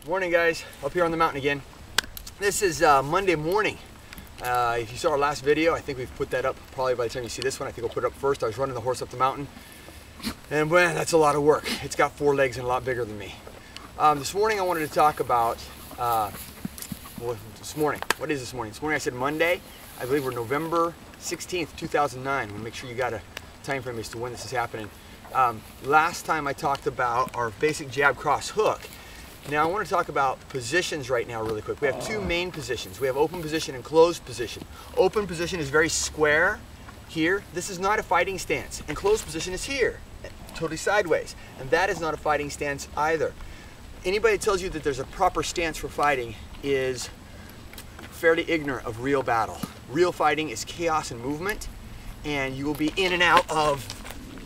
Morning guys, up here on the mountain again. This is Monday morning. If you saw our last video, I think we've put that up probably by the time you see this one. I think I'll put it up first. I was running the horse up the mountain, and man, that's a lot of work. It's got 4 legs and a lot bigger than me. This morning I wanted to talk about, this morning, what is this morning? This morning I said Monday. I believe we're November 16th, 2009. We'll make sure you got a time frame as to when this is happening. Last time I talked about our basic jab cross hook. Now I want to talk about positions right now really quick. We have 2 main positions. We have open position and closed position. Open position is very square here. This is not a fighting stance. And closed position is here, totally sideways. And that is not a fighting stance either. Anybody that tells you that there's a proper stance for fighting is fairly ignorant of real battle. Real fighting is chaos and movement, and you will be in and out of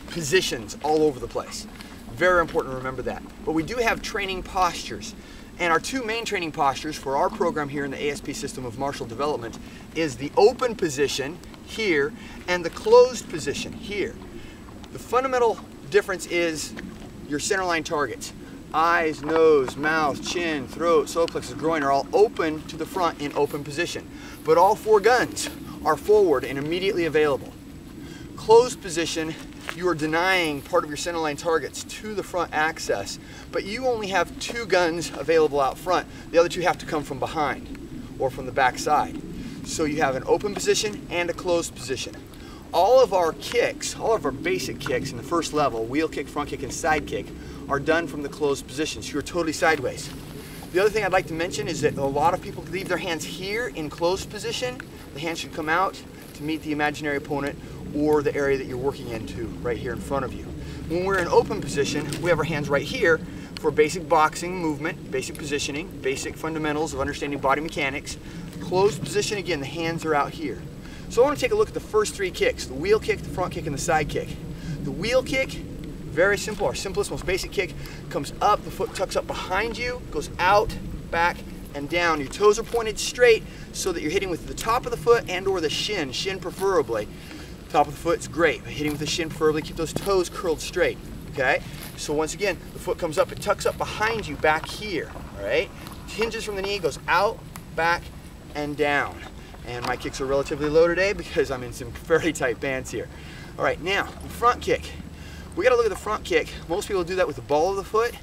positions all over the place. Very important to remember that. But we do have training postures. And our 2 main training postures for our program here in the ASP system of martial development is the open position here and the closed position here. The fundamental difference is your centerline targets. Eyes, nose, mouth, chin, throat, solar plexus, groin are all open to the front in open position. But all 4 guns are forward and immediately available. Closed position, you are denying part of your centerline targets to the front access, but you only have 2 guns available out front. The other 2 have to come from behind or from the back side. So you have an open position and a closed position. All of our kicks, all of our basic kicks in the first level, wheel kick, front kick, and side kick, are done from the closed position. So you're totally sideways. The other thing I'd like to mention is that a lot of people leave their hands here in closed position. The hands should come out to meet the imaginary opponent or the area that you're working into right here in front of you. When we're in open position, we have our hands right here for basic boxing movement, basic positioning, basic fundamentals of understanding body mechanics. Closed position, again, the hands are out here. So I want to take a look at the first 3 kicks, the wheel kick, the front kick, and the side kick. The wheel kick, very simple, our simplest, most basic kick, comes up, the foot tucks up behind you, goes out, back, and down. Your toes are pointed straight so that you're hitting with the top of the foot and or the shin preferably. Top of the foot's great, but hitting with the shin preferably, keep those toes curled straight, okay? So once again, the foot comes up, it tucks up behind you back here, all right? Hinges from the knee, goes out, back, and down. And my kicks are relatively low today because I'm in some fairly tight bands here. All right, now, the front kick. We gotta look at the front kick. Most people do that with the ball of the foot.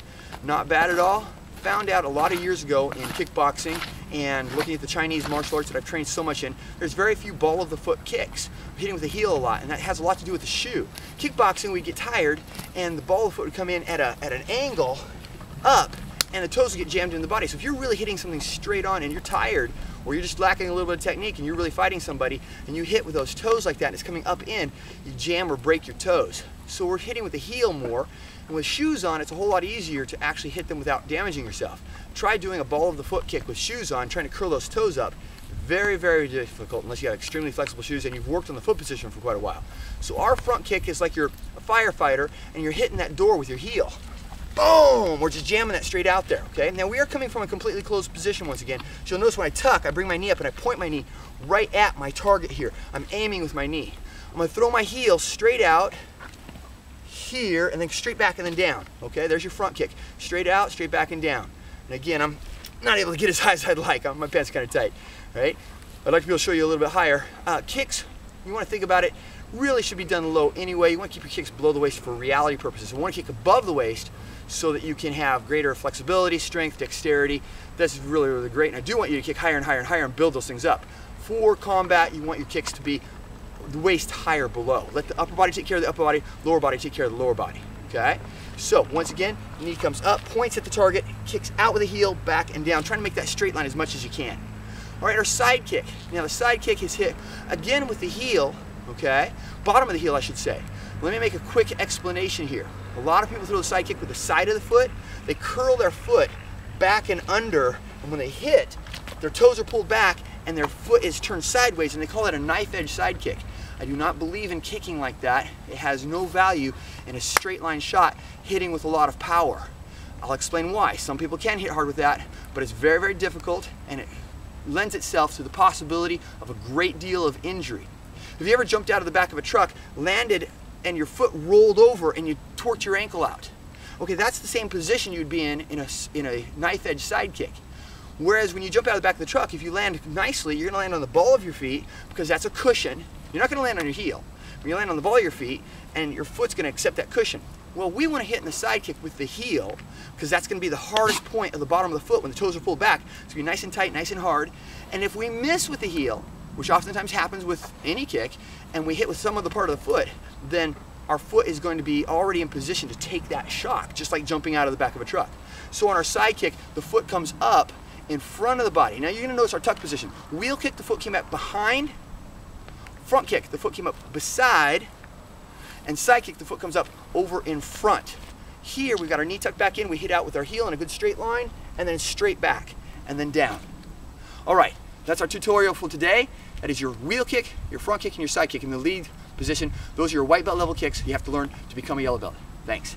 Not bad at all. Found out a lot of years ago in kickboxing and looking at the Chinese martial arts that I've trained so much in, there's very few ball of the foot kicks. We're hitting with the heel a lot, and that has a lot to do with the shoe. Kickboxing, we'd get tired, and the ball of the foot would come in at an angle up, and the toes would get jammed in the body. So if you're really hitting something straight on and you're tired, or you're just lacking a little bit of technique and you're really fighting somebody, and you hit with those toes like that and it's coming up in, you jam or break your toes. So we're hitting with the heel more, and with shoes on, it's a whole lot easier to actually hit them without damaging yourself. Try doing a ball of the foot kick with shoes on, trying to curl those toes up. Very, very difficult unless you have extremely flexible shoes and you've worked on the foot position for quite a while. So our front kick is like you're a firefighter and you're hitting that door with your heel. Boom! We're just jamming that straight out there, okay? Now we are coming from a completely closed position once again. So you'll notice when I tuck, I bring my knee up and I point my knee right at my target here. I'm aiming with my knee. I'm gonna throw my heel straight out here and then straight back and then down, okay? There's your front kick. Straight out, straight back and down. And again, I'm not able to get as high as I'd like. My pants are kind of tight, right? I'd like to be able to show you a little bit higher. Kicks, you want to think about it, really should be done low anyway. You want to keep your kicks below the waist for reality purposes. You want to kick above the waist so that you can have greater flexibility, strength, dexterity. That's really, really great. And I do want you to kick higher and higher and higher and build those things up. For combat, you want your kicks to be the waist higher below. Let the upper body take care of the upper body, lower body take care of the lower body, okay? So once again, knee comes up, points at the target, kicks out with the heel, back and down, trying to make that straight line as much as you can. All right, our side kick. Now the side kick is hit again with the heel, okay? Bottom of the heel, I should say. Let me make a quick explanation here. A lot of people throw the side kick with the side of the foot. They curl their foot back and under, and when they hit, their toes are pulled back and their foot is turned sideways, and they call that a knife edge side kick. I do not believe in kicking like that. It has no value in a straight line shot hitting with a lot of power. I'll explain why. Some people can hit hard with that, but it's very, very difficult, and it lends itself to the possibility of a great deal of injury. Have you ever jumped out of the back of a truck, landed, and your foot rolled over and you torqued your ankle out? Okay, that's the same position you'd be in a knife edge side kick. Whereas when you jump out of the back of the truck, if you land nicely, you're gonna land on the ball of your feet because that's a cushion. You're not gonna land on your heel. When you land on the ball of your feet, and your foot's gonna accept that cushion. Well, we wanna hit in the side kick with the heel because that's gonna be the hardest point of the bottom of the foot when the toes are pulled back. It's gonna be nice and tight, nice and hard. And if we miss with the heel, which oftentimes happens with any kick, and we hit with some other part of the foot, then our foot is going to be already in position to take that shock, just like jumping out of the back of a truck. So on our side kick, the foot comes up in front of the body. Now you're gonna notice our tuck position. Wheel kick, the foot came up behind. Front kick, the foot came up beside. And side kick, the foot comes up over in front. Here, we've got our knee tucked back in. We hit out with our heel in a good straight line, and then straight back, and then down. All right, that's our tutorial for today. That is your wheel kick, your front kick, and your side kick in the lead position. Those are your white belt level kicks you have to learn to become a yellow belt. Thanks.